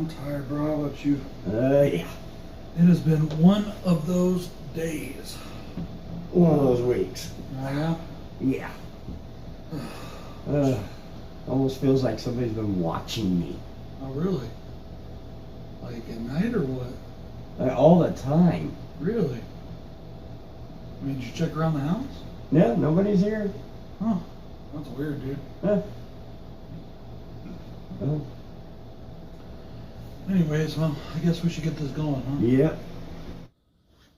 I'm tired, bro. How about you? Yeah. It has been one of those days. One of those weeks. Oh, yeah? Yeah. Almost feels like somebody's been watching me. Oh, really? Like at night or what? All the time. Really? I mean, did you check around the house? Yeah, nobody's here. Huh. That's weird, dude. Well, Anyways, well, I guess we should get this going, huh? yep.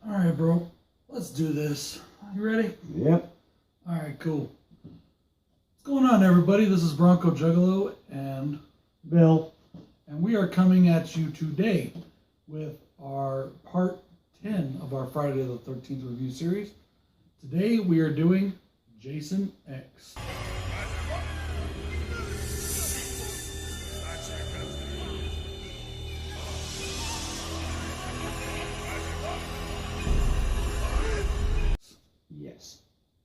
Alright, bro. Let's do this. You ready? Yep. Alright, cool. What's going on, everybody? This is BroncoJuggalo and Bill. we are coming at you today with our part 10 of our Friday the 13th review series. Today we are doing Jason X. Yes.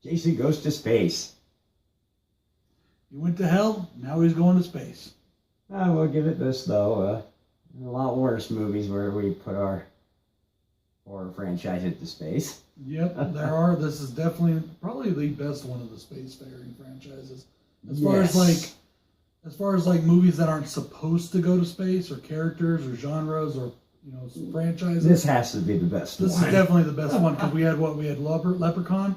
Jason goes to space. He went to hell, now he's going to space. We'll give it this, though. A lot worse movies where we put our horror franchise into space. Yep, there are. This is definitely probably the best one of the spacefaring franchises. As far as like movies that aren't supposed to go to space, or characters, or genres, or franchises. This has to be the best one. This is definitely the best one because we had Leprechaun,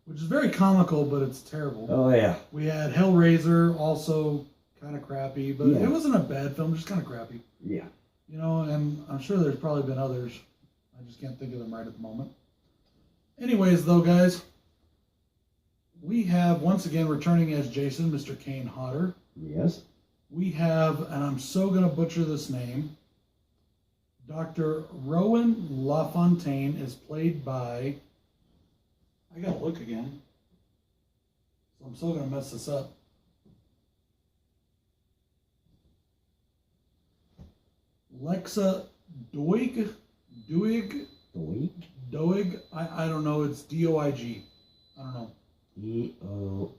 which is very comical, but it's terrible. Oh yeah. We had Hellraiser, also kind of crappy, but it wasn't a bad film, just kind of crappy. Yeah. And I'm sure there's probably been others. I just can't think of them right at the moment. Anyways, though, guys, we have, once again, returning as Jason, Mr. Kane Hodder. Yes. We have, and I'm so going to butcher this name, Dr. Rowan LaFontaine is played by, I got to look again. So I'm still going to mess this up. Lexa Doig. I don't know. It's Doig. I don't know. Doig.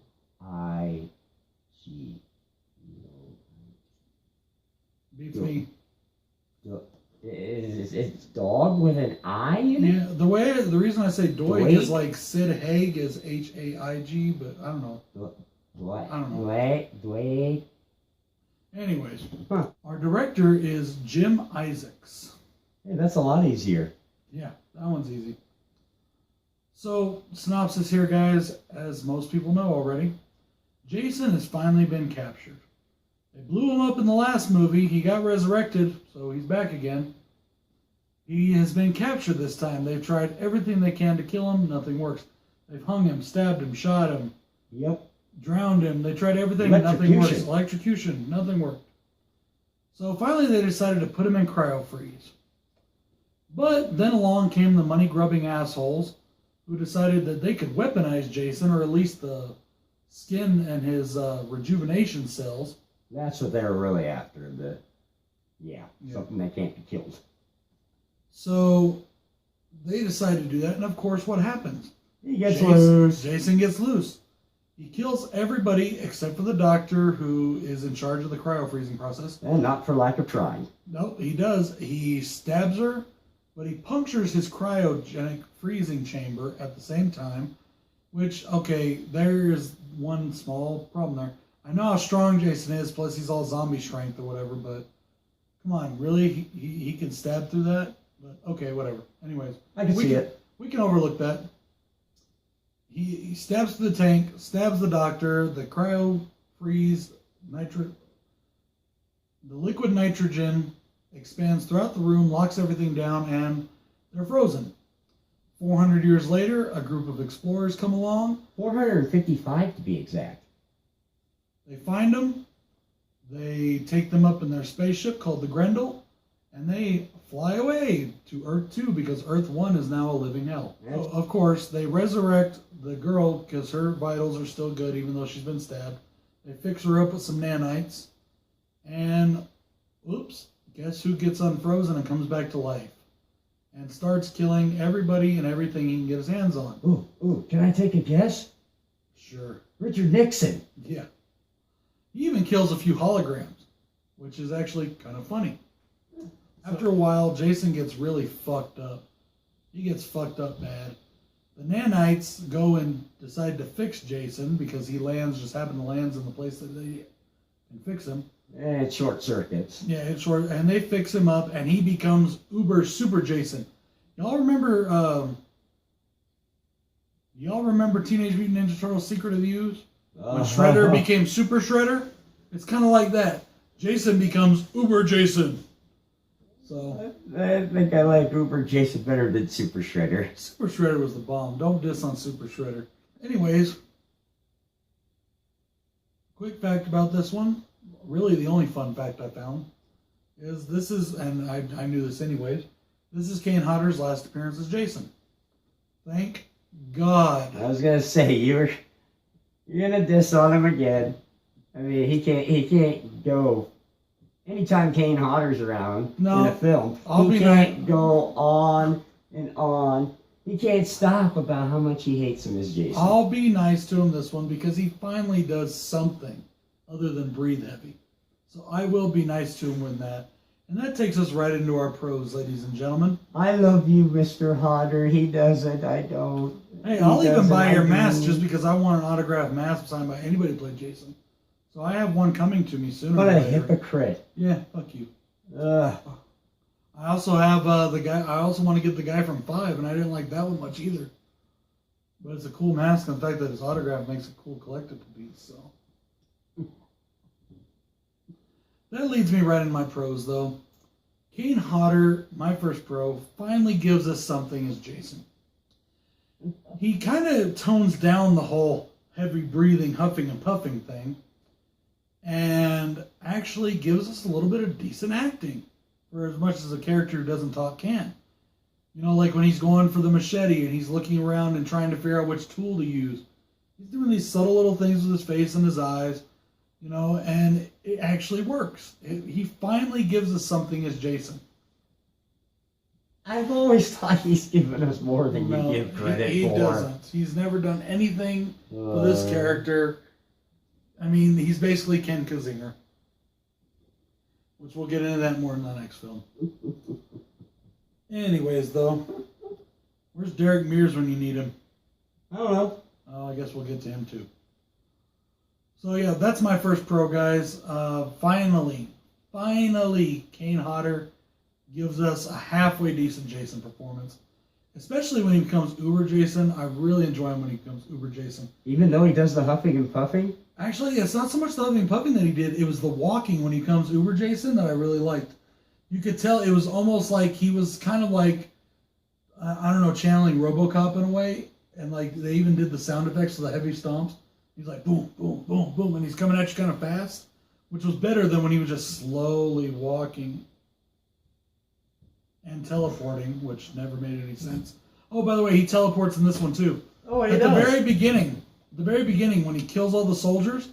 Beats me. It's dog with an I in it? Yeah, the reason I say Doig is like Sid Haig is Haig, but I don't know. What? I don't know. Doig. Anyways, our director is Jim Isaacs. Hey, that's a lot easier. Yeah, that one's easy. So, synopsis here, guys. As most people know already, Jason has finally been captured. They blew him up in the last movie. He got resurrected, so he's back again. He has been captured this time. They've tried everything they can to kill him. Nothing works. They've hung him, stabbed him, shot him. Yep. Drowned him. They tried everything. Nothing works. Electrocution. Nothing worked. So finally they decided to put him in cryo-freeze. But then along came the money-grubbing assholes who decided that they could weaponize Jason, or at least the skin and his rejuvenation cells. That's what they were really after. Something that can't be killed. So they decided to do that, and of course what happens? He gets loose. Jason gets loose. He kills everybody except for the doctor who is in charge of the cryo-freezing process. And not for lack of trying. No, he does. He stabs her, but he punctures his cryogenic freezing chamber at the same time, which, okay, there's one small problem there. I know how strong Jason is, plus he's all zombie strength or whatever, but come on, really? He can stab through that? But okay, whatever. Anyways. I can see it. We can overlook that. He stabs through the tank, stabs the doctor, the cryo-freeze the liquid nitrogen expands throughout the room, locks everything down, and they're frozen. 400 years later, a group of explorers come along. 455 to be exact. They find them. They take them up in their spaceship called the Grendel, and they fly away to Earth 2 because Earth 1 is now a living hell. So, of course, they resurrect the girl because her vitals are still good even though she's been stabbed. They fix her up with some nanites. And, oops, guess who gets unfrozen and comes back to life? And starts killing everybody and everything he can get his hands on. Ooh, can I take a guess? Sure. Richard Nixon. Yeah. He even kills a few holograms, which is actually kind of funny. After a while, Jason gets really fucked up. He gets fucked up bad. The nanites go and decide to fix Jason because he just happened to land in the place that they can fix him. And it short circuits. Yeah, it's short, and they fix him up, and he becomes Uber Super Jason. Y'all remember Teenage Mutant Ninja Turtles: Secret of the Ooze? When Shredder became Super Shredder? It's kind of like that. Jason becomes Uber Jason. So I think I like Uber Jason better than Super Shredder. Super Shredder was the bomb. Don't diss on Super Shredder. Anyways, quick fact about this one. Really, the only fun fact I found is this is, and I knew this anyways, this is Kane Hodder's last appearance as Jason. Thank God. I was gonna say you're gonna diss on him again. I mean, he can't go. Anytime Kane Hodder's around in a film, he can't go on and on. He can't stop about how much he hates him as Jason. I'll be nice to him this one because he finally does something other than breathe heavy. So I will be nice to him with that. And that takes us right into our pros, ladies and gentlemen. I love you, Mr. Hodder. He doesn't. I don't. Hey, I'll even buy your mask just because I want an autographed mask signed by anybody who played Jason. So I have one coming to me sooner. What a hypocrite. Yeah, fuck you. I also have the guy. I also want to get the guy from 5, and I didn't like that one much either. But it's a cool mask, and the fact that his autograph makes a cool collectible piece. So that leads me right into my pros, though. Kane Hodder, my first pro, finally gives us something as Jason. He kind of tones down the whole heavy breathing, huffing and puffing thing, and actually gives us a little bit of decent acting for as much as a character who doesn't talk can. You know, like when he's going for the machete and he's looking around and trying to figure out which tool to use. He's doing these subtle little things with his face and his eyes, you know, and it actually works. He finally gives us something as Jason. I've always thought he's given us more than you give credit for. He doesn't. He's never done anything for this character. I mean, he's basically Ken Kazinger. Which we'll get into that more in the next film. Anyways, though, where's Derek Mears when you need him? I don't know. Oh, I guess we'll get to him too. So yeah, that's my first pro, guys. Finally, Kane Hodder gives us a halfway decent Jason performance. Especially when he becomes Uber Jason. I really enjoy him when he becomes Uber Jason. Even though he does the huffing and puffing? Actually, it's not so much the huffing and puffing that he did. It was the walking when he becomes Uber Jason that I really liked. You could tell it was almost like he was kind of like, I don't know, channeling RoboCop in a way. And like they even did the sound effects of the heavy stomps. He's like boom, boom, boom, boom. And he's coming at you kind of fast. Which was better than when he was just slowly walking and teleporting, which never made any sense. Oh, by the way, he teleports in this one too. Oh, he does. At the very beginning, when he kills all the soldiers,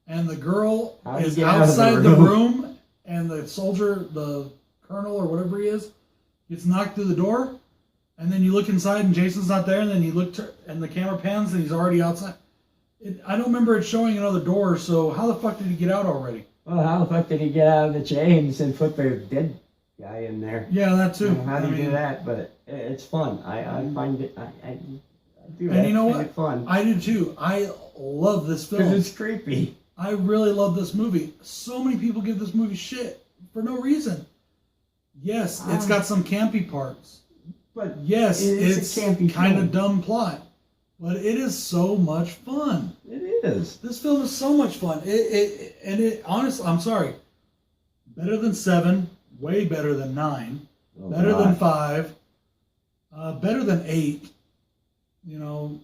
and the girl is outside outside the room, and the soldier, the colonel or whatever he is, gets knocked through the door, and then you look inside and Jason's not there, and then you look and the camera pans and he's already outside. I don't remember it showing another door, so how the fuck did he get out already? Well, how the fuck did he get out of the chains and put the dead guy in there? Yeah, that too. How do you do that? But it's fun. I find it. I do. And you know what? It's fun. I do too. I love this film. Because it's creepy. I really love this movie. So many people give this movie shit for no reason. Yes, it's got some campy parts. But yes, it's a campy kind of dumb plot. But it is so much fun. It is. This film is so much fun. Honestly, I'm sorry. Better than 7. Way better than 9. Better than 5. Better than 8. You know,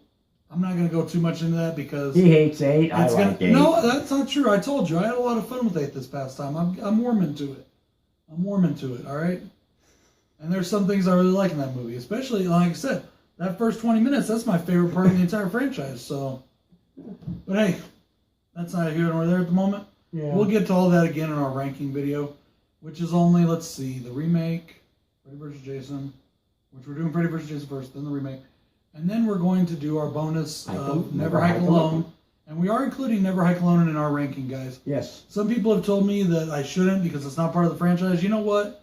I'm not going to go too much into that because... He hates 8. I like 8. No, that's not true. I told you. I had a lot of fun with 8 this past time. I'm warm into it. All right? And there's some things I really like in that movie. Especially, like I said, that first 20 minutes, that's my favorite part of the entire franchise. So, but hey, that's not here nor there at the moment. Yeah. We'll get to all that again in our ranking video, which is only, let's see, the remake, Freddy vs. Jason, which we're doing Freddy vs. Jason first, then the remake. And then we're going to do our bonus of Never Hike Alone. And we are including Never Hike Alone in our ranking, guys. Yes. Some people have told me that I shouldn't because it's not part of the franchise. You know what?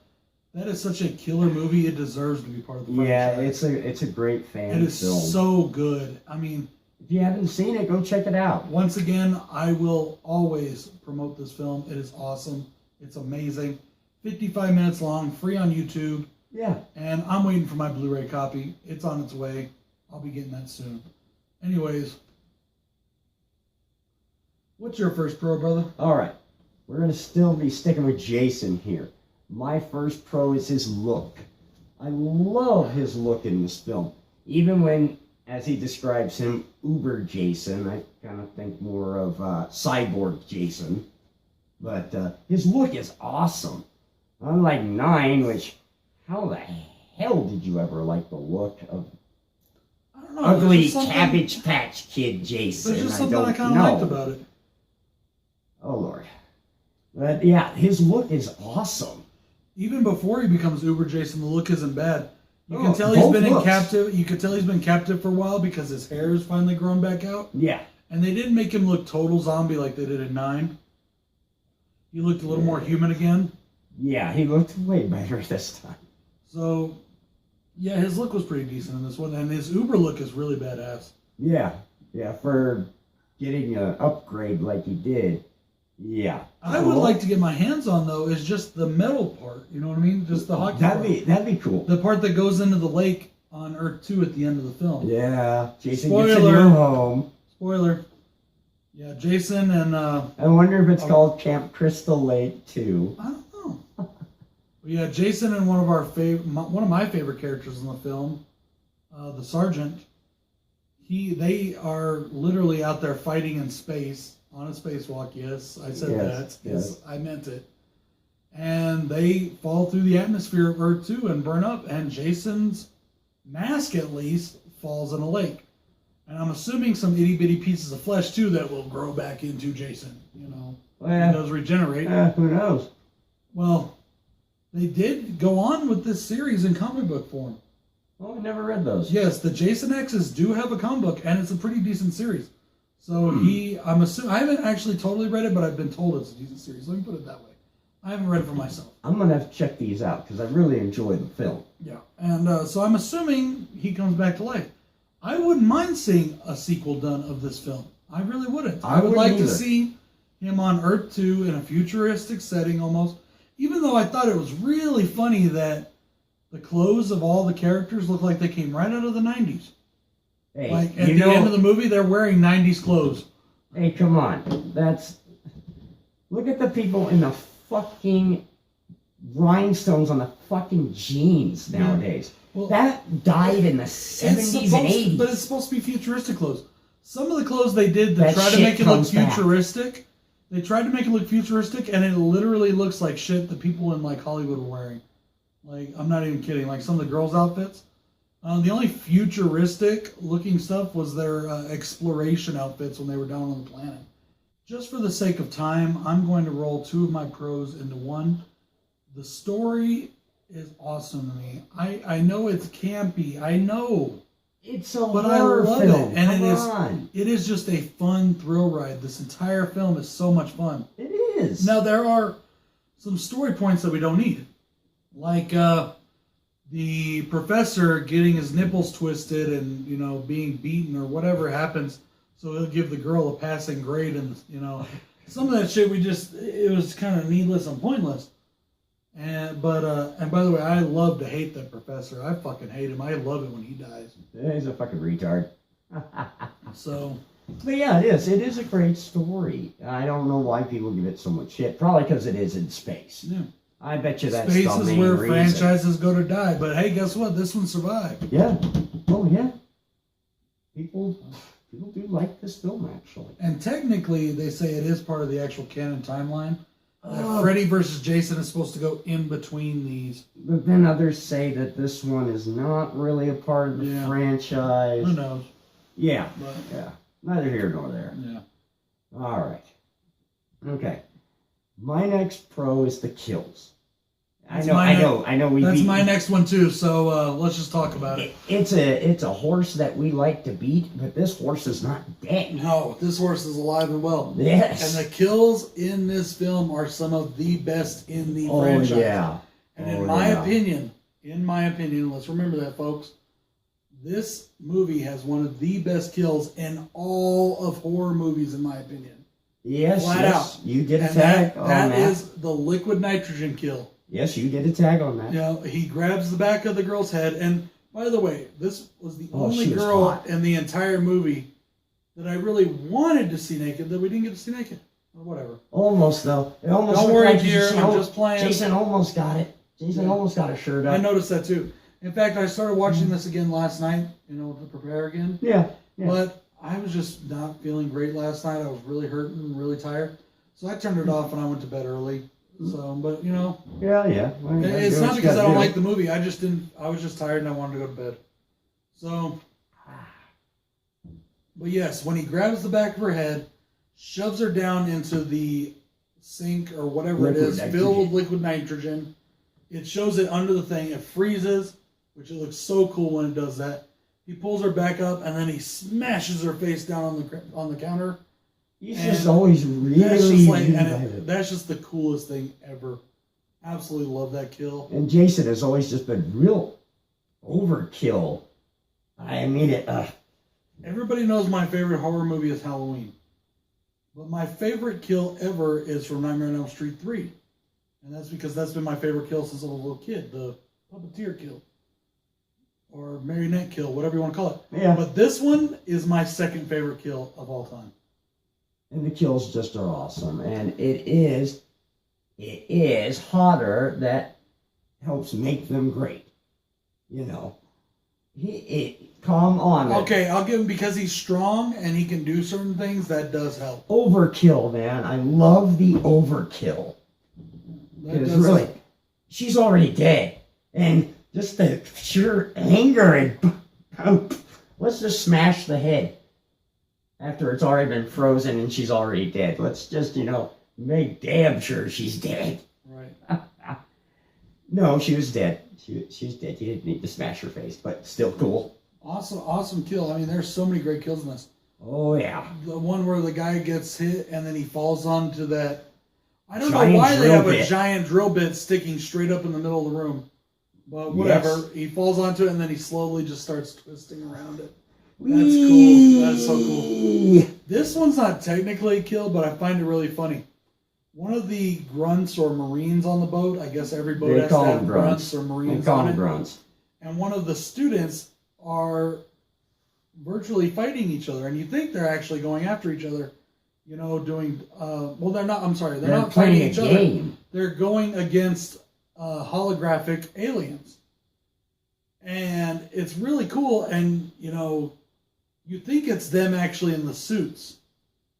That is such a killer movie. It deserves to be part of the franchise. Yeah, it's a great fan film. It is so good. I mean, if you haven't seen it, go check it out. Once again, I will always promote this film. It is awesome. It's amazing. 55 minutes long, free on YouTube. Yeah. And I'm waiting for my Blu-ray copy. It's on its way. I'll be getting that soon. Anyways, what's your first pro, brother? All right. We're going to still be sticking with Jason here. My first pro is his look. I love his look in this film. Even when, as he describes him, Uber Jason, I kind of think more of Cyborg Jason. But his look is awesome. Unlike 9, which, how the hell did you ever like the look of I don't know, ugly Cabbage Patch Kid Jason? There's just something I kind of liked about it. Oh, Lord. But yeah, his look is awesome. Even before he becomes Uber Jason, the look isn't bad. You can tell he's been in captive. You can tell he's been captive for a while because his hair is finally grown back out. Yeah. And they didn't make him look total zombie like they did in 9. He looked a little more human again. Yeah, he looked way better this time. So, yeah, his look was pretty decent in this one. And his Uber look is really badass. Yeah. Yeah, for getting an upgrade like he did. Yeah. I would like to get my hands on, though, is just the metal part. You know what I mean? Just the hockey part. That'd be cool. The part that goes into the lake on Earth 2 at the end of the film. Yeah. Jason Spoiler. gets a new home. Spoiler. Yeah, Jason and... I wonder if it's called Camp Crystal Lake 2. I don't know. Yeah, Jason and one of my favorite characters in the film, the sergeant, they are literally out there fighting in space. On a spacewalk, yes, I said that. Yes, I meant it. And they fall through the atmosphere of Earth 2 and burn up, and Jason's mask, at least, falls in a lake. And I'm assuming some itty-bitty pieces of flesh, too, that will grow back into Jason, you know. Well, he does regenerate. Who knows? Well, they did go on with this series in comic book form. Well, we never read those. Yes, the Jason X's do have a comic book, and it's a pretty decent series. So I'm assuming, I haven't actually totally read it, but I've been told it's a decent series. Let me put it that way. I haven't read it for myself. I'm going to have to check these out because I really enjoy the film. Yeah, and so I'm assuming he comes back to life. I wouldn't mind seeing a sequel done of this film. I really wouldn't. I would like to see him on Earth 2 in a futuristic setting almost. Even though I thought it was really funny that the clothes of all the characters look like they came right out of the 90s. Hey, like at the end of the movie, they're wearing 90s clothes. Hey, come on. Look at the people in the fucking rhinestones on the fucking jeans nowadays. Well, that died in the 70s and 80s. But it's supposed to be futuristic clothes. Some of the clothes they did that try to make it look futuristic, they tried to make it look futuristic, and it literally looks like shit that people in like Hollywood were wearing. Like, I'm not even kidding. Like some of the girls' outfits. The only futuristic looking stuff was their exploration outfits when they were down on the planet. Just for the sake of time, I'm going to roll 2 of my pros into 1. The story is awesome to me. I know it's campy. I know. It's a horror film. It. And it is just a fun thrill ride. This entire film is so much fun. It is. Now, there are some story points that we don't need. Like the professor getting his nipples twisted and, you know, being beaten or whatever happens. So he'll give the girl a passing grade. And, you know, some of that shit it was kind of needless and pointless. And by the way, I love to hate that professor. I fucking hate him. I love it when he dies. Yeah, he's a fucking retard. So, but yeah, it is. It is a great story. I don't know why people give it so much shit. Probably because it is in space. Yeah. I bet you that's the main reason. Space is where franchises go to die. But hey, guess what? This one survived. Yeah. Oh yeah. People do like this film actually. And technically, they say it is part of the actual canon timeline. Freddy versus Jason is supposed to go in between these. But then others say that this one is not really a part of the franchise. Who knows? Yeah. Yeah. Neither here nor there. Yeah. All right. Okay. My next pro is the kills. I know. That's my next one too. So let's just talk about it. It's a horse that we like to beat, but this horse is not dead. No, this horse is alive and well. Yes. And the kills in this film are some of the best in the franchise. Oh yeah. And in my opinion, let's remember that, folks, this movie has one of the best kills in all of horror movies, in my opinion. Yes, Flat out. You did a tag on that. That is the liquid nitrogen kill. Yes, you did a tag on that. You know, he grabs the back of the girl's head. And by the way, this was the only girl in the entire movie that I really wanted to see naked that we didn't get to see naked. Or whatever. Almost, though. It almost Don't worry, dear. I'm just playing. Jason almost got it. Jason almost got a shirt up. I noticed that, too. In fact, I started watching this again last night, to prepare again. Yeah. But I was just not feeling great last night. I was really hurting, really tired. So I turned it off and I went to bed early. So, but, Yeah. Well, it's not because I don't like the movie. I was just tired and I wanted to go to bed. So, but yes, when he grabs the back of her head, shoves her down into the sink or whatever it is, filled with liquid nitrogen. It shows it under the thing. It freezes, which it looks so cool when it does that. He pulls her back up, and then he smashes her face down on the counter. He's just always that's just the coolest thing ever. Absolutely love that kill. And Jason has always just been real overkill. I mean, everybody knows my favorite horror movie is Halloween. But my favorite kill ever is from Nightmare on Elm Street 3. And that's because that's been my favorite kill since I was a little kid. The puppeteer kill. Or marionette kill, whatever you want to call it. Yeah. But this one is my second favorite kill of all time. And the kills just are awesome. And it is Hodder that helps make them great. Come on. Okay, I'll give him, because he's strong and he can do certain things, that does help. Overkill, man. I love the overkill. Because really, she's already dead. And just the sheer anger and let's just smash the head after it's already been frozen and she's already dead. Let's just, make damn sure she's dead. Right. No, she was dead. She's dead. You didn't need to smash her face, but still cool. Awesome kill. I mean, there's so many great kills in this. Oh, yeah. The one where the guy gets hit and then he falls onto that. I don't know why they have a giant drill bit sticking straight up in the middle of the room. But whatever. Yes. He falls onto it and then he slowly just starts twisting around it. That's cool. That's so cool. This one's not technically a kill, but I find it really funny. One of the grunts or Marines on the boat, I guess every boat has to have grunts or Marines on it. Grunts. And one of the students are virtually fighting each other. And you think they're actually going after each other. Doing, they're not, I'm sorry, they're not fighting each other. They're going against holographic aliens. And it's really cool. And, you think it's them actually in the suits.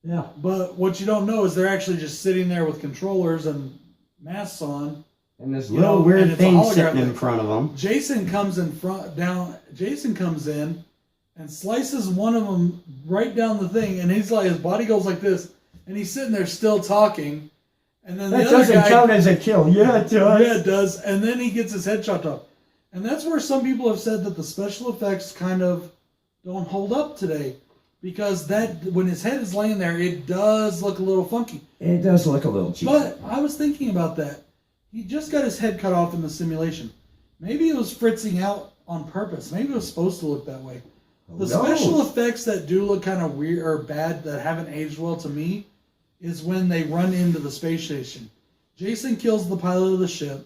Yeah. But what you don't know is they're actually just sitting there with controllers and masks on. And this little weird thing sitting in front of them. Jason comes in and slices one of them right down the thing, and he's like, his body goes like this, and he's sitting there still talking. And then that doesn't count as a kill. Yeah, it does. Yeah, it does. And then he gets his head chopped off. And that's where some people have said that the special effects kind of don't hold up today. Because when his head is laying there, it does look a little funky. It does look a little cheap. But I was thinking about that. He just got his head cut off in the simulation. Maybe it was fritzing out on purpose. Maybe it was supposed to look that way. The special effects that do look kind of weird or bad that haven't aged well to me is when they run into the space station. Jason kills the pilot of the ship,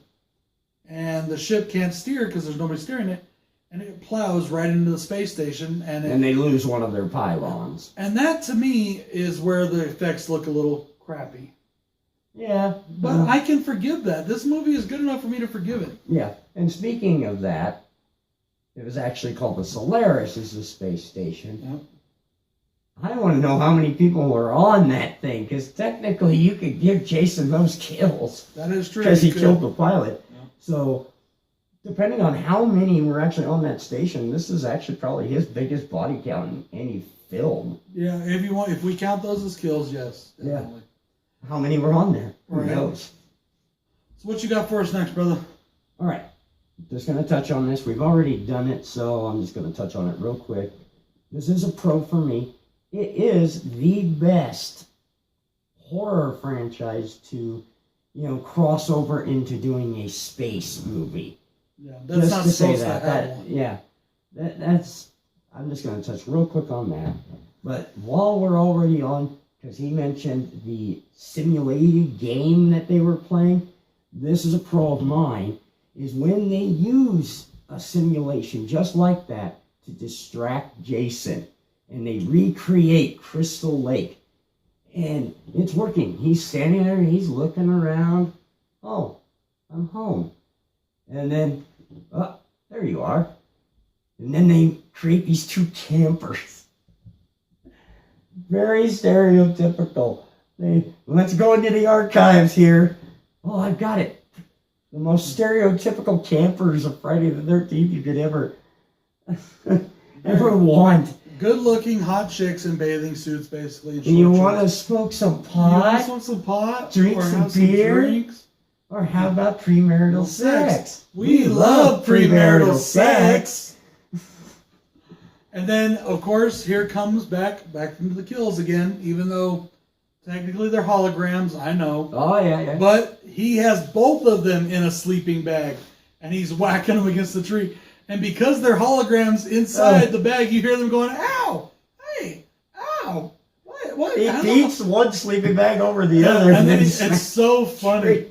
and the ship can't steer because there's nobody steering it, and it plows right into the space station. And they lose one of their pylons. And that, to me, is where the effects look a little crappy. Yeah. But I can forgive that. This movie is good enough for me to forgive it. Yeah. And speaking of that, it was actually called the Solaris as the space station. Yep. I want to know how many people were on that thing, because technically you could give Jason those kills. That is true. Because he killed the pilot. Yep. So, depending on how many were actually on that station, this is actually probably his biggest body count in any film. Yeah, if we count those as kills, yes. Definitely. Yeah. How many were on there? Who knows? So what you got for us next, brother? All right. Just going to touch on this. We've already done it, so I'm just going to touch on it real quick. This is a pro for me. It is the best horror franchise to, cross over into doing a space movie. Yeah, that's not supposed to happen. Yeah, that's. I'm just going to touch real quick on that. But while we're already on, because he mentioned the simulated game that they were playing, this is a pro of mine, is when they use a simulation just like that to distract Jason, and they recreate Crystal Lake. And it's working. He's standing there, he's looking around. Oh, I'm home. And then, oh, there you are. And then they create these two campers. Very stereotypical. Let's go into the archives here. Oh, I've got it. The most stereotypical campers of Friday the 13th you could ever want. Good-looking hot chicks in bathing suits, basically. Do you want to smoke some pot? You want to smoke some pot? Drink some beer? Drinks? Or how about premarital sex? We love premarital sex. And then, of course, here comes back into the kills again, even though technically they're holograms, I know. Oh, yeah. But he has both of them in a sleeping bag, and he's whacking them against the tree. And because they're holograms inside the bag, you hear them going, ow, hey, ow, what? He beats one sleeping bag over the other. And then it's so funny.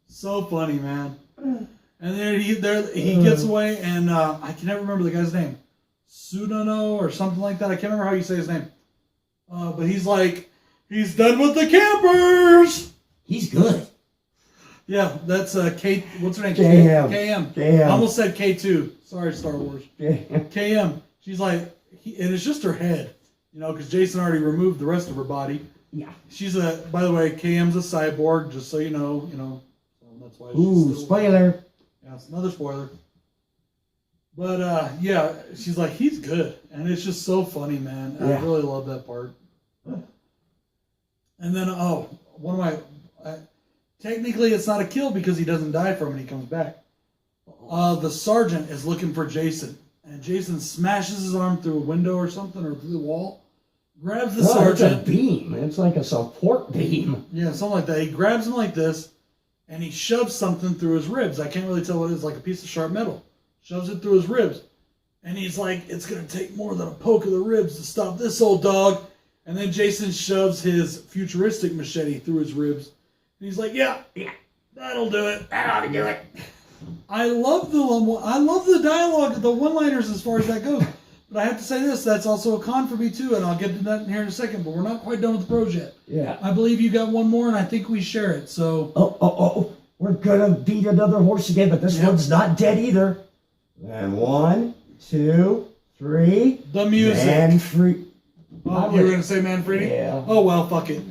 So funny, man. And then he gets away, and I can never remember the guy's name. Sudano or something like that. I can't remember how you say his name. But he's like, he's done with the campers. He's good. Yeah, that's K. What's her name? KM. I almost said K2. Sorry, Star Wars. KM. She's like, and it's just her head, because Jason already removed the rest of her body. Yeah. She's by the way, KM's a cyborg, just so you know. So that's why. Ooh, spoiler. Yeah, it's another spoiler. But yeah, she's like, he's good, and it's just so funny, man. I really love that part. And then one of my. Technically, it's not a kill because he doesn't die from it. He comes back. The sergeant is looking for Jason, and Jason smashes his arm through a window or something, or through the wall. Grabs the sergeant. It's a beam. It's like a support beam. Yeah, something like that. He grabs him like this, and he shoves something through his ribs. I can't really tell what it is. Like a piece of sharp metal. Shoves it through his ribs, and he's like, "It's gonna take more than a poke of the ribs to stop this old dog." And then Jason shoves his futuristic machete through his ribs. And he's like, yeah, that'll do it. That ought to do it. I love the dialogue, the one-liners as far as that goes. But I have to say this, that's also a con for me too, and I'll get to that in here in a second, but we're not quite done with the pros yet. Yeah. I believe you got one more, and I think we share it, so... Oh. We're gonna beat another horse again, but this one's not dead either. And 1, 2, 3... The music. Manfredi. Oh, you were going to say Manfredi? Yeah. Oh, well, fuck it.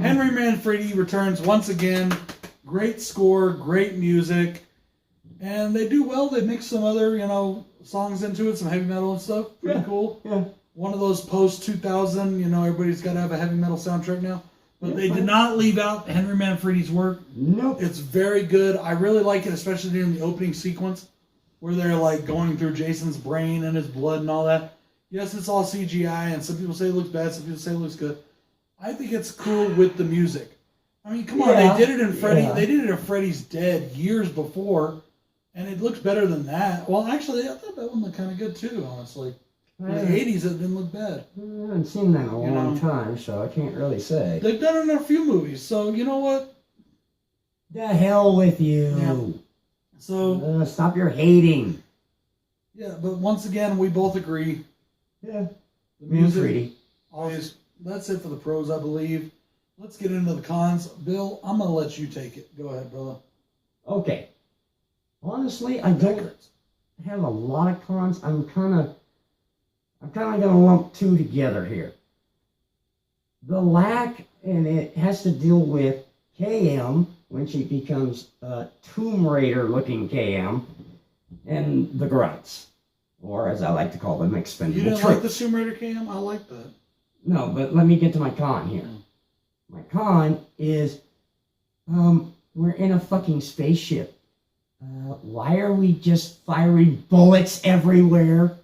Henry Manfredi returns once again. Great score, great music. And they do well. They mix some other, songs into it, some heavy metal and stuff. Pretty cool. Yeah. One of those post-2000, everybody's got to have a heavy metal soundtrack now. But they did not leave out Henry Manfredi's work. Nope. It's very good. I really like it, especially during the opening sequence where they're like going through Jason's brain and his blood and all that. Yes, it's all CGI, and some people say it looks bad, some people say it looks good. I think it's cool with the music. I mean, come on, they did it in Freddy. Yeah. They did it in Freddy's Dead years before, and it looks better than that. Well, actually, I thought that one looked kind of good too, honestly. In the 80s, it didn't look bad. I haven't seen that in a long time, so I can't really say. They've done it in a few movies, so you know what? The hell with you. Yeah. So stop your hating. Yeah, but once again, we both agree. Yeah. The music. Always. That's it for the pros, I believe. Let's get into the cons. Bill, I'm going to let you take it. Go ahead, brother. Okay. Honestly, I don't have a lot of cons. I'm kind of going to lump two together here. The lack, and it has to deal with KM, when she becomes a Tomb Raider-looking KM, and the grunts. Or, as I like to call them, expendable You didn't like the Tomb Raider KM? I like that. No, but let me get to my con here. My con is, we're in a fucking spaceship. Why are we just firing bullets everywhere?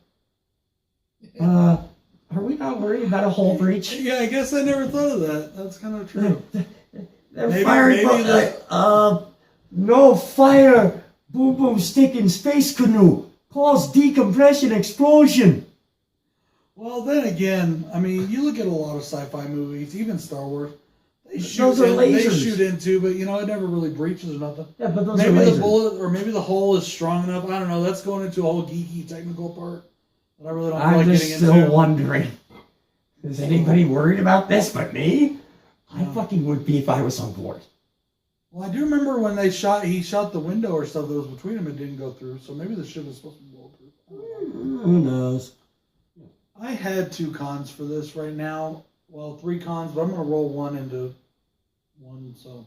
Are we not worried about a whole breach? Yeah, I guess I never thought of that. That's kind of true. They're firing no fire. Boom boom stick in space canoe. Cause decompression explosion. Well, then again, I mean, you look at a lot of sci-fi movies, even Star Wars. They shoot into, but you know, it never really breaches or nothing. Yeah, but those maybe are lasers. The bullet, or maybe the hull is strong enough. I don't know. That's going into a whole geeky technical part that I really don't feel like getting into. I'm just still wondering. Is anybody worried about this but me? I fucking would be if I was on board. Well, I do remember when he shot the window or stuff that was between them. It didn't go through, so maybe the ship was supposed to be bulletproof. Who knows? I had 2 cons for this right now. Well, 3 cons, but I'm going to roll one into one. So,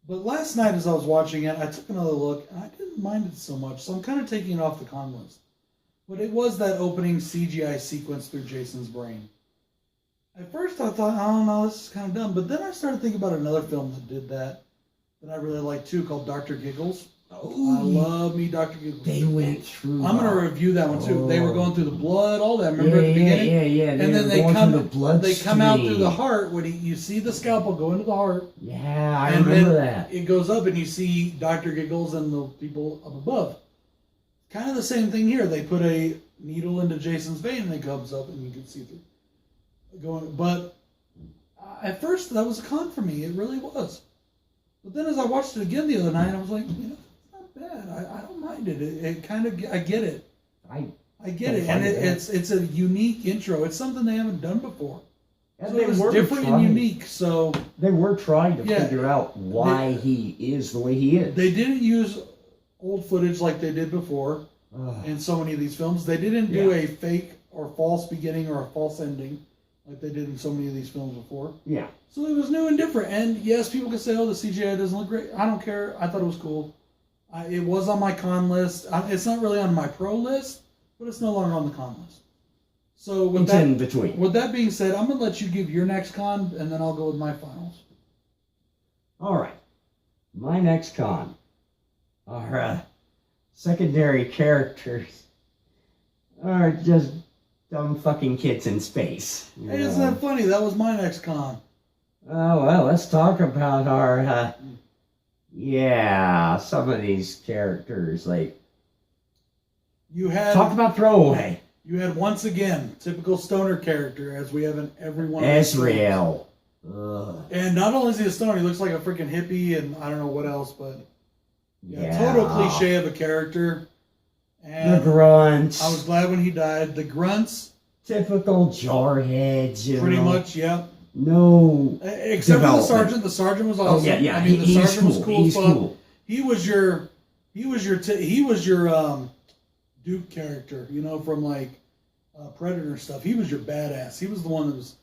but last night as I was watching it, I took another look, and I didn't mind it so much. So I'm kind of taking it off the con list. But it was that opening CGI sequence through Jason's brain. At first, I thought, oh no, this is kind of dumb. But then I started thinking about another film that did that I really like too, called Dr. Giggles. Oh, I love me Dr. Giggles. They went through. I'm gonna review that one too. They were going through the blood, all that. Remember at the beginning? Yeah. And then they come out through the heart when you see the scalpel go into the heart. Yeah, I remember that. It goes up and you see Dr. Giggles and the people up above. Kind of the same thing here. They put a needle into Jason's vein and it comes up and you can see through going. But at first that was a con for me. It really was. But then as I watched it again the other night, I was like, you know, it's not bad. I don't mind it. It kind of, I get it. I get it. And it's a unique intro. It's something they haven't done before. And so it was different and unique. So they were trying to figure out why he is the way he is. They didn't use old footage like they did before in so many of these films. They didn't do a fake or false beginning or a false ending like they did in so many of these films before. Yeah. So it was new and different. And yes, people can say, oh, the CGI doesn't look great. I don't care. I thought it was cool. It was on my con list. It's not really on my pro list, but it's no longer on the con list. So with in between. With that being said, I'm going to let you give your next con, and then I'll go with my finals. All right. My next con are secondary characters are just dumb fucking kids in space. Hey, isn't that funny? That was my next con. Oh, well, let's talk about our, some of these characters, like, talk about throwaway. You had, once again, typical stoner character, as we have in every one of Ezreal. And not only is he a stoner, he looks like a freaking hippie, and I don't know what else, but total cliche of a character. And the grunts. I was glad when he died. The grunts. Typical jarheads, Pretty much, yeah. No. Except for the sergeant. The sergeant was awesome. Oh, yeah. I mean, the sergeant was cool as fuck. Cool. He was your Duke character, you know, from like Predator stuff. He was your badass. He was the one that was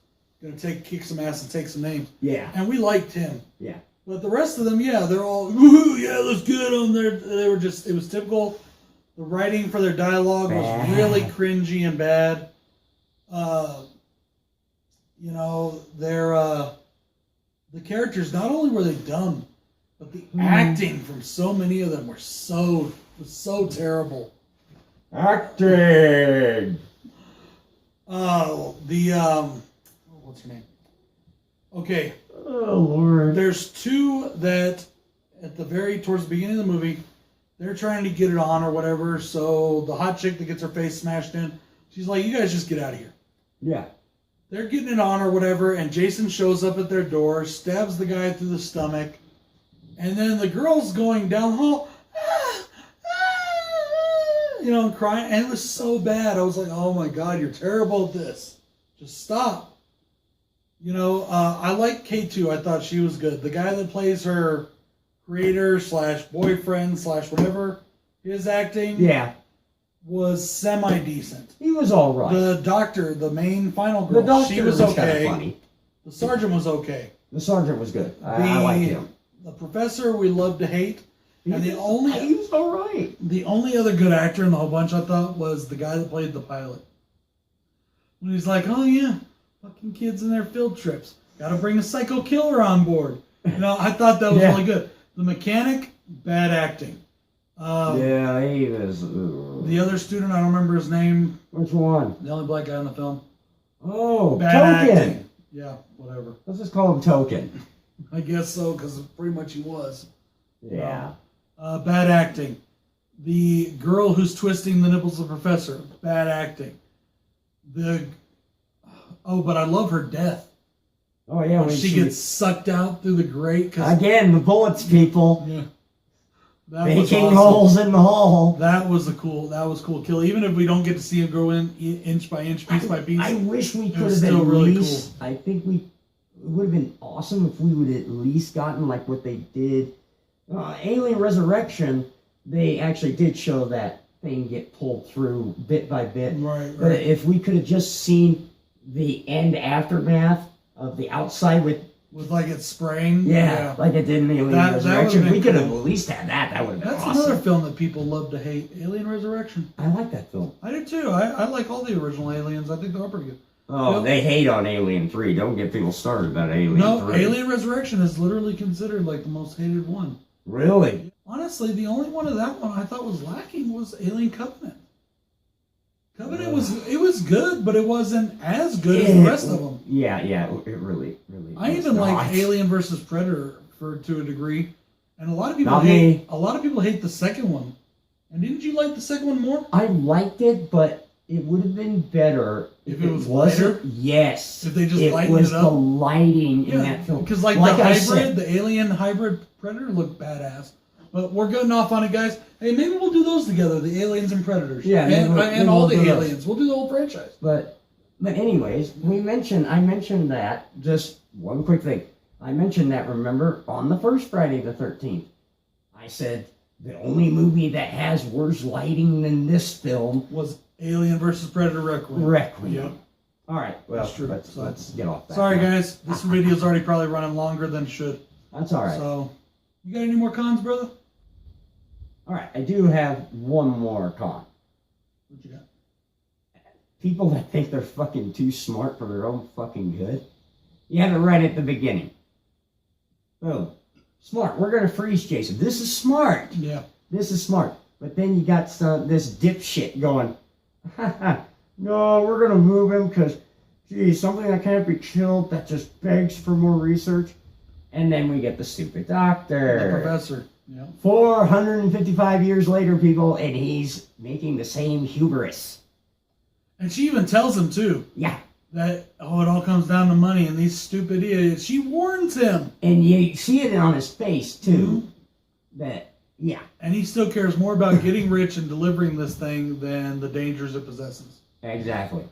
gonna kick some ass and take some names. Yeah. And we liked him. Yeah. But the rest of them, they're all woohoo, let's get on there. They were just, it was typical. The writing for their dialogue was really cringy and bad. You know, the characters, not only were they dumb, but the acting from so many of them was so terrible. Acting. What's her name? Okay. Oh Lord. There's 2 that towards the beginning of the movie, they're trying to get it on or whatever. So the hot chick that gets her face smashed in, she's like, "You guys just get out of here." Yeah. They're getting it on or whatever, and Jason shows up at their door, stabs the guy through the stomach, and then the girl's going down the hall, you know, crying, and it was so bad. I was like, "Oh my God, you're terrible at this. Just stop." You know, I like K2. I thought she was good. The guy that plays her creator / boyfriend / whatever, his acting was semi-decent. He was all right. The doctor, the main final girl, she was okay. Funny. The sergeant was okay. The sergeant was good. I liked him. The professor, we love to hate. He was all right. The only other good actor in the whole bunch, I thought, was the guy that played the pilot. When he's like, "Oh yeah, fucking kids in their field trips. Got to bring a psycho killer on board." You know, I thought that was really good. The mechanic, bad acting. He was. The other student, I don't remember his name. Which one? The only black guy in the film. Oh, bad Token. Acting. Yeah, whatever. Let's just call him Token. I guess so, because pretty much he was. Yeah. Bad acting. The girl who's twisting the nipples of the professor. Bad acting. But I love her death. Oh yeah, when she gets sucked out through the grate. Again, the bullets, people. Yeah. Making holes in the hull. That was cool kill. Even if we don't get to see him go in inch by inch, piece by piece. I wish we could have been really cool. I think it would have been awesome if we would have at least gotten like what they did. Alien Resurrection, they actually did show that thing get pulled through bit by bit. Right. But if we could have just seen the end aftermath of the outside with like it spraying. Yeah, like it did in Alien Resurrection. We could have at least had that. That would have been awesome. That's another film that people love to hate. Alien Resurrection. I like that film. I do too. I like all the original Aliens. I think they're all pretty good. Oh, they hate on Alien 3. Don't get people started about Alien 3. No, Alien Resurrection is literally considered like the most hated one. Really? Honestly, the only one of that one I thought was lacking was Alien Covenant. Covenant was good, but it wasn't as good as the rest of them. Yeah, it really. I even like Alien versus Predator to a degree, and a lot of people hate the second one. And didn't you like the second one more? I liked it, but it would have been better if it was lighter. Yes, if they just lightened it up. It was the lighting in that film. Because the Alien hybrid Predator looked badass. But we're getting off on it, guys. Hey, maybe we'll do those together, the Aliens and Predators. Yeah, and all the Aliens. We'll do the whole franchise. But anyways, I mentioned that, just one quick thing. I mentioned that, remember, on the first Friday the 13th. I said, the only movie that has worse lighting than this film was Alien vs. Predator Requiem. Yep. All right, well, let's get off that. Sorry, guys. This video's already probably running longer than it should. That's all right. So, you got any more cons, brother? All right, I do have one more con. What you got? People that think they're fucking too smart for their own fucking good. You have it right at the beginning. Oh, smart. We're going to freeze Jason. This is smart. Yeah. This is smart. But then you got this dipshit going, no, we're going to move him because, gee, something that can't be killed, that just begs for more research. And then we get the stupid doctor. The professor. Yeah. 455 years later, people, and he's making the same hubris. And she even tells him, too. Yeah. That, it all comes down to money and these stupid idiots. She warns him. And you see it on his face, too. Mm-hmm. And he still cares more about getting rich and delivering this thing than the dangers it possesses. Exactly.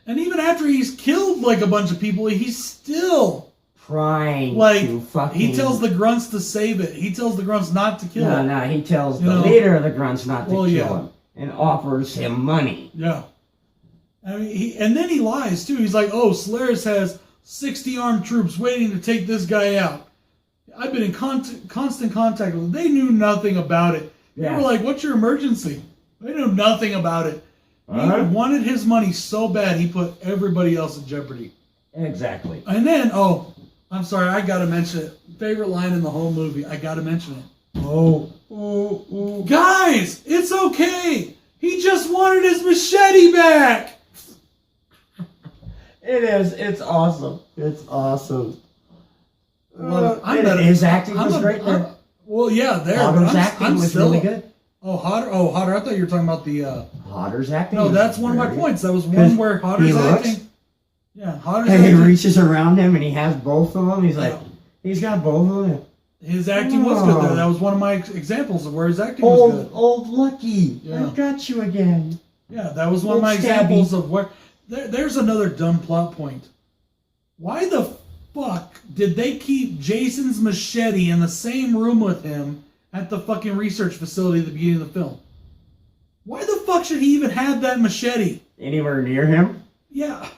And even after he's killed, like, a bunch of people, he's still trying to fucking... He tells the grunts to save it. He tells the grunts not to kill him. No, he tells the leader of the grunts not to kill him. And offers him money. Yeah. I mean, and then he lies, too. He's like, Solaris has 60 armed troops waiting to take this guy out. I've been in constant contact with them. They knew nothing about it. They were like, what's your emergency? They knew nothing about it. He wanted his money so bad, he put everybody else in jeopardy. Exactly. And then, I'm sorry, I gotta mention it. Favorite line in the whole movie. I gotta mention it. Guys, it's okay. He just wanted his machete back. It is. It's awesome. It's awesome. His acting was great there. Well, yeah, there. Hodder's acting was really good. Hodder. I thought you were talking about the... Hodder's acting. No, that's one of my points. That was one where Hodder's acting... Yeah, Hodder's acting. He reaches around him and he has both of them. He's like, he's got both of them. His acting was good there. That was one of my examples of where his acting was good. Old Lucky. Yeah. I got you again. Yeah, that was one of my examples of where... There's another dumb plot point. Why the fuck did they keep Jason's machete in the same room with him at the fucking research facility at the beginning of the film? Why the fuck should he even have that machete? Anywhere near him? Yeah.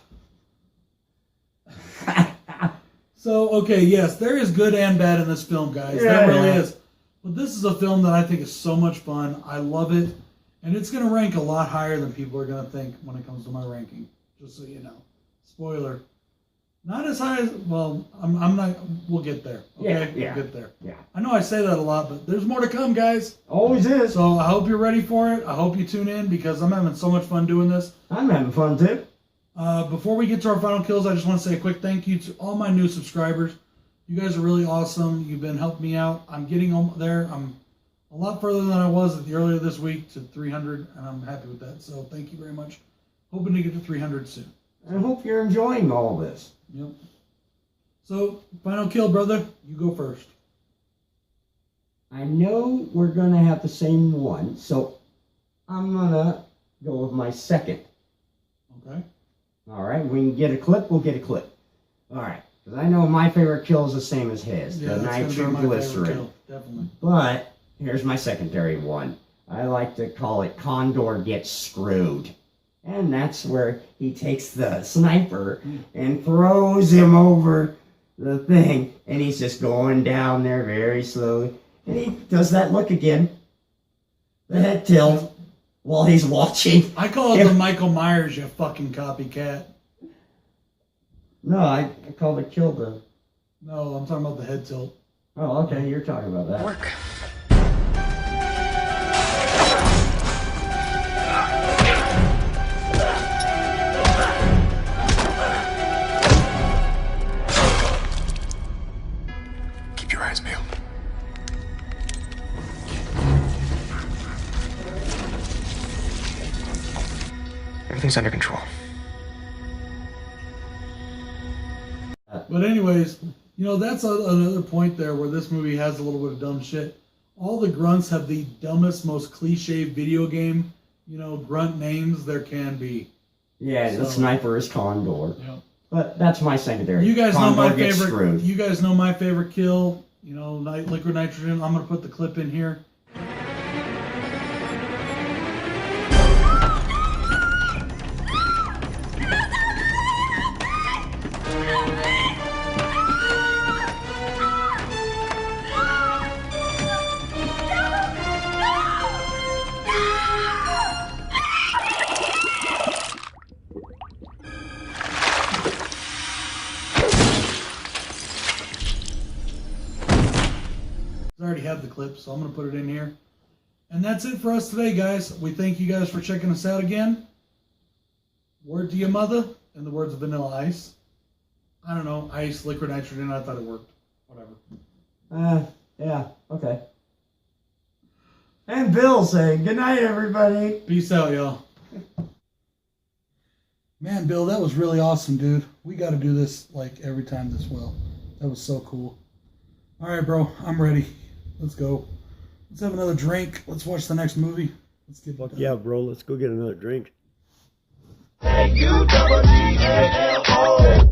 So, okay, yes, there is good and bad in this film, guys. There really is. But this is a film that I think is so much fun. I love it. And it's going to rank a lot higher than people are going to think when it comes to my ranking. Just so you know. Spoiler. Not as high as... Well, I'm not... We'll get there. Okay? Yeah. We'll get there. Yeah. I know I say that a lot, but there's more to come, guys. Always is. So I hope you're ready for it. I hope you tune in because I'm having so much fun doing this. I'm having fun, too. Before we get to our final kills, I just want to say a quick thank you to all my new subscribers. You guys are really awesome. You've been helping me out. I'm getting there. I'm a lot further than I was earlier this week to 300, and I'm happy with that. So thank you very much. Hoping to get to 300 soon. I hope you're enjoying all this. Yep. So, final kill, brother. You go first. I know we're going to have the same one, so I'm going to go with my second. Okay. All right, we can get a clip, we'll get a clip. All right, because I know my favorite kill is the same as his, Yeah, the that's gonna be my nitroglycerin. favorite kill, definitely. But here's my secondary one. I like to call it Condor Gets Screwed. And that's where he takes the sniper and throws him over the thing. And he's just going down there very slowly. And he does that look again. The head tilt while he's watching. I call it the Michael Myers, you fucking copycat. No, I called it kill the... No, I'm talking about the head tilt. Oh, okay, you're talking about that. Work. Keep your eyes peeled. Everything's under control. But anyways, you know, that's another point there where this movie has a little bit of dumb shit. All the grunts have the dumbest, most cliche video game, you know, grunt names there can be. Yeah, the sniper is Condor. Yeah. But that's my secondary. You guys Condor know my gets favorite. screwed. You guys know my favorite kill. You know, liquid nitrogen. I'm gonna put the clip in here. I already have the clip, so I'm going to put it in here. And that's it for us today, guys. We thank you guys for checking us out again. Word to your mother, in the words of Vanilla Ice. I don't know, ice, liquid nitrogen, I thought it worked. Whatever. Yeah, okay. And Bill saying, good night, everybody. Peace out, y'all. Man, Bill, that was really awesome, dude. We got to do this, like, every time this well. That was so cool. All right, bro, I'm ready. Let's go. Let's have another drink. Let's watch the next movie. Let's get Fuck yeah, bro. Let's go get another drink. Hey, you double G-A-L-O.